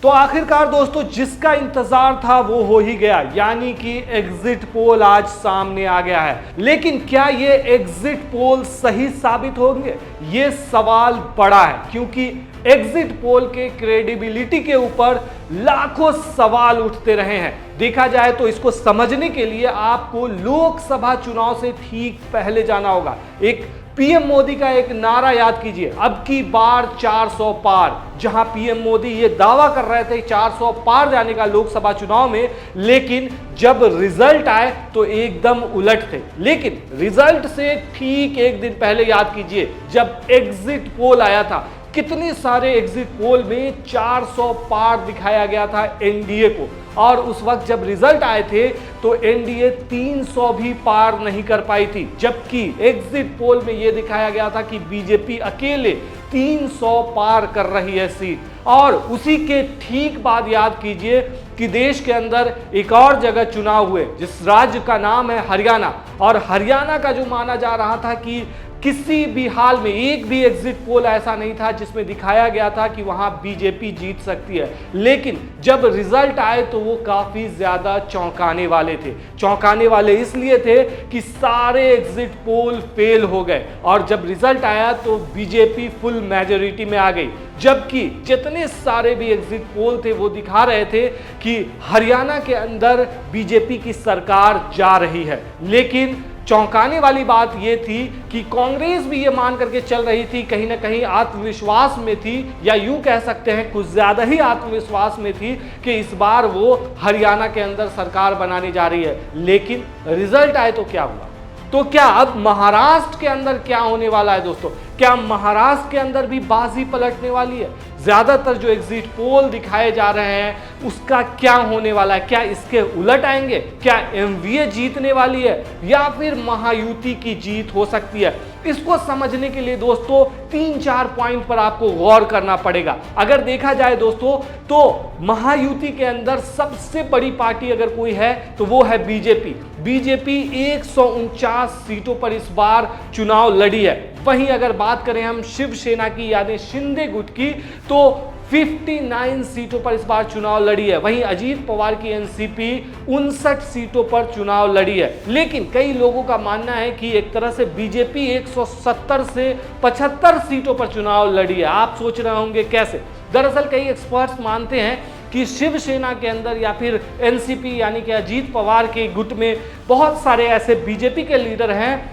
तो आखिरकार दोस्तों जिसका इंतजार था वो हो ही गया, यानी कि एग्जिट पोल आज सामने आ गया है। लेकिन क्या ये एग्जिट पोल सही साबित होंगे, ये सवाल बड़ा है, क्योंकि एग्जिट पोल के क्रेडिबिलिटी के ऊपर लाखों सवाल उठते रहे हैं। देखा जाए तो इसको समझने के लिए आपको लोकसभा चुनाव से ठीक पहले जाना होगा। एक पीएम मोदी का एक नारा याद कीजिए, अब की बार 400 पार। जहां पीएम मोदी ये दावा कर रहे थे 400 पार जाने का लोकसभा चुनाव में, लेकिन जब रिजल्ट आए तो एकदम उलट थे। लेकिन रिजल्ट से ठीक एक दिन पहले याद कीजिए, जब एग्जिट पोल आया था, कितने सारे एग्जिट पोल में 400 पार दिखाया गया था एनडीए को, और उस वक्त जब रिजल्ट आए थे तो एनडीए 300 भी पार नहीं कर पाई थी, जबकि एग्जिट पोल में यह दिखाया गया था कि बीजेपी अकेले 300 पार कर रही है सीट। और उसी के ठीक बाद याद कीजिए कि देश के अंदर एक और जगह चुनाव हुए, जिस राज्य का नाम है हरियाणा, और हरियाणा का जो माना जा रहा था कि किसी भी हाल में एक भी एग्जिट पोल ऐसा नहीं था जिसमें दिखाया गया था कि वहां बीजेपी जीत सकती है। लेकिन जब रिजल्ट आए तो वो काफी ज्यादा चौंकाने वाले थे। चौंकाने वाले इसलिए थे कि सारे एग्जिट पोल फेल हो गए, और जब रिजल्ट आया तो बीजेपी फुल मेजॉरिटी में आ गई, जबकि जितने सारे भी एग्जिट पोल थे वो दिखा रहे थे कि हरियाणा के अंदर बीजेपी की सरकार जा रही है। लेकिन चौंकाने वाली बात यह थी कि कांग्रेस भी ये मान करके चल रही थी, कहीं ना कहीं आत्मविश्वास में थी, या यूं कह सकते हैं कुछ ज्यादा ही आत्मविश्वास में थी कि इस बार वो हरियाणा के अंदर सरकार बनाने जा रही है। लेकिन रिजल्ट आए तो क्या हुआ? तो क्या अब महाराष्ट्र के अंदर क्या होने वाला है दोस्तों? क्या महाराष्ट्र के अंदर भी बाजी पलटने वाली है? ज्यादातर जो एग्जिट पोल दिखाए जा रहे हैं उसका क्या होने वाला है? क्या इसके उलट आएंगे? क्या एमवीए जीतने वाली है, या फिर महायुति की जीत हो सकती है? इसको समझने के लिए दोस्तों 3-4 पॉइंट पर आपको गौर करना पड़ेगा। अगर देखा जाए दोस्तों तो महायुति के अंदर सबसे बड़ी पार्टी अगर कोई है तो वो है बीजेपी। बीजेपी 149 सीटों पर इस बार चुनाव लड़ी है। वहीं अगर बात करें हम शिवसेना की यानी शिंदे गुट की, तो 59 सीटों पर इस बार चुनाव लड़ी है। वहीं अजीत पवार की एनसीपी 59 सीटों पर चुनाव लड़ी है। लेकिन कई लोगों का मानना है कि एक तरह से बीजेपी 170 से 75 सीटों पर चुनाव लड़ी है। आप सोच रहे होंगे कैसे? दरअसल कई एक्सपर्ट्स मानते हैं कि शिवसेना के अंदर या फिर एनसीपी यानी कि अजीत पवार के गुट में बहुत सारे ऐसे बीजेपी के लीडर हैं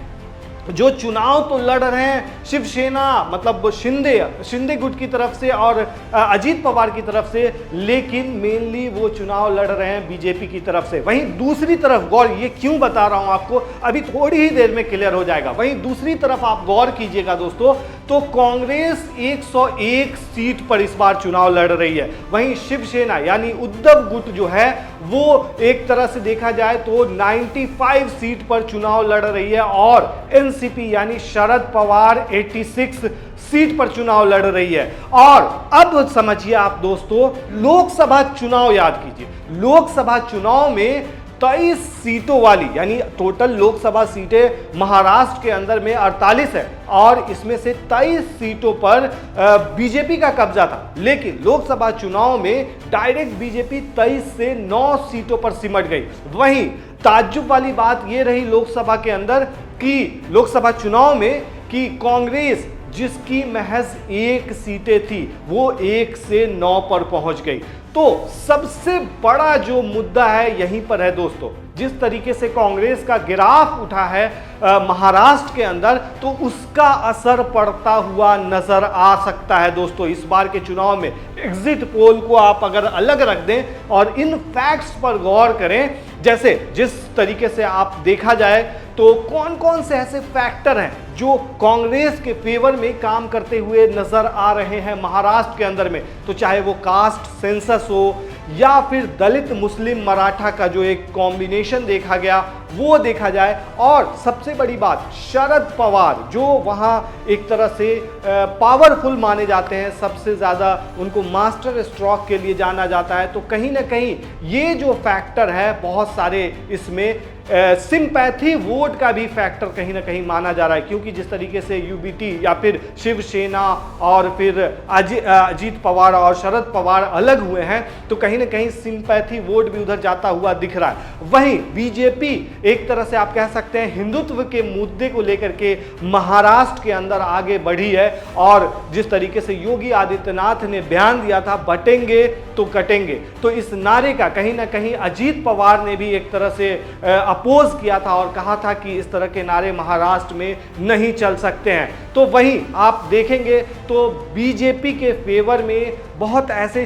जो चुनाव तो लड़ रहे हैं शिवसेना मतलब शिंदे गुट की तरफ से और अजीत पवार की तरफ से, लेकिन मेनली वो चुनाव लड़ रहे हैं बीजेपी की तरफ से। वहीं दूसरी तरफ गौर, ये क्यों बता रहा हूं आपको, अभी थोड़ी ही देर में क्लियर हो जाएगा। वहीं दूसरी तरफ आप गौर कीजिएगा दोस्तों, तो कांग्रेस 101 सीट पर इस बार चुनाव लड़ रही है। वहीं शिवसेना यानी उद्धव गुट जो है वो एक तरह से देखा जाए तो 95 सीट पर चुनाव लड़ रही है, और एनसीपी यानी शरद पवार 86 सीट पर चुनाव लड़ रही है। और अब समझिए आप दोस्तों, लोकसभा चुनाव याद कीजिए, लोकसभा चुनाव में 23 सीटों वाली यानी टोटल लोकसभा सीटें महाराष्ट्र के अंदर में 48 है, और इसमें से 23 सीटों पर बीजेपी का कब्जा था। लेकिन लोकसभा चुनाव में डायरेक्ट बीजेपी 23 से 9 सीटों पर सिमट गई। वहीं ताज्जुब वाली बात यह रही लोकसभा के अंदर कि लोकसभा चुनाव में कि कांग्रेस जिसकी महज 1 सीटें थी वो 1 से 9 पर पहुंच गई। तो सबसे बड़ा जो मुद्दा है यहीं पर है दोस्तों, जिस तरीके से कांग्रेस का गिराफ उठा है महाराष्ट्र के अंदर, तो उसका असर पड़ता हुआ नजर आ सकता है दोस्तों इस बार के चुनाव में। एग्जिट पोल को आप अगर अलग रख दें और इन फैक्ट्स पर गौर करें, जैसे जिस तरीके से आप देखा जाए तो कौन कौन से ऐसे फैक्टर हैं जो कांग्रेस के फेवर में काम करते हुए नजर आ रहे हैं महाराष्ट्र के अंदर में, तो चाहे वो कास्ट सेंसस हो या फिर दलित मुस्लिम मराठा का जो एक कॉम्बिनेशन देखा गया वो देखा जाए। और सबसे बड़ी बात, शरद पवार जो वहाँ एक तरह से पावरफुल माने जाते हैं, सबसे ज़्यादा उनको मास्टर स्ट्रोक के लिए जाना जाता है, तो कहीं ना कहीं ये जो फैक्टर है बहुत सारे इसमें सिंपैथी वोट का भी फैक्टर कहीं ना कहीं माना जा रहा है, क्योंकि जिस तरीके से यूबीटी या फिर शिवसेना और फिर अजीत पवार और शरद पवार अलग हुए हैं, तो कहीं ना कहीं सिंपैथी वोट भी उधर जाता हुआ दिख रहा है। वहीं बीजेपी एक तरह से आप कह सकते हैं हिंदुत्व के मुद्दे को लेकर के महाराष्ट्र के अंदर आगे बढ़ी है, और जिस तरीके से योगी आदित्यनाथ ने बयान दिया था बटेंगे तो कटेंगे, तो इस नारे का कहीं ना कहीं अजीत पवार ने भी एक तरह से अपोज किया था और कहा था कि इस तरह के नारे महाराष्ट्र में नहीं चल सकते हैं। तो वहीं आप देखेंगे तो बीजेपी के फेवर में बहुत ऐसे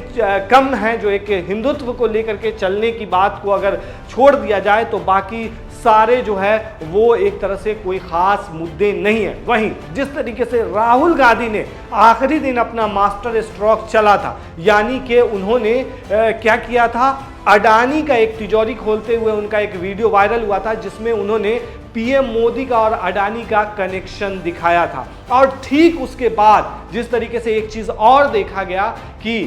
कम हैं जो एक हिंदुत्व को लेकर के चलने की बात को अगर छोड़ दिया जाए तो बाकी सारे जो है वो एक तरह से कोई खास मुद्दे नहीं है। वहीं जिस तरीके से राहुल गांधी ने आखिरी दिन अपना मास्टर स्ट्रोक चला था, यानी कि उन्होंने क्या किया था, अडानी का एक तिजोरी खोलते हुए उनका एक वीडियो वायरल हुआ था जिसमें उन्होंने पीएम मोदी का और अडानी का कनेक्शन दिखाया था। और ठीक उसके बाद जिस तरीके से एक चीज और देखा गया कि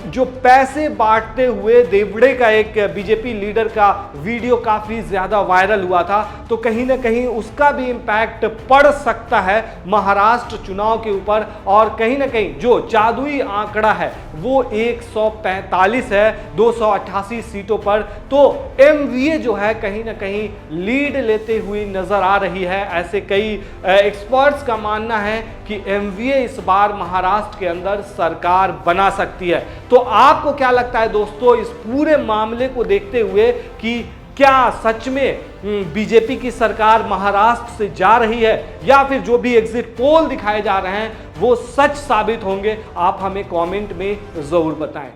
जो पैसे बांटते हुए देवड़े का एक बीजेपी लीडर का वीडियो काफी ज्यादा वायरल हुआ था, तो कहीं ना कहीं उसका भी इंपैक्ट पड़ सकता है महाराष्ट्र चुनाव के ऊपर। और कहीं ना कहीं जो जादुई आंकड़ा है वो 145 है 288 सीटों पर, तो एमवीए जो है कहीं ना कहीं लीड लेते हुए नजर आ रही है। ऐसे कई एक्सपर्ट्स का मानना है कि एमवीए इस बार महाराष्ट्र के अंदर सरकार बना सकती है। तो आपको क्या लगता है दोस्तों इस पूरे मामले को देखते हुए कि क्या सच में बीजेपी की सरकार महाराष्ट्र से जा रही है, या फिर जो भी एग्जिट पोल दिखाए जा रहे हैं वो सच साबित होंगे? आप हमें कमेंट में जरूर बताएं।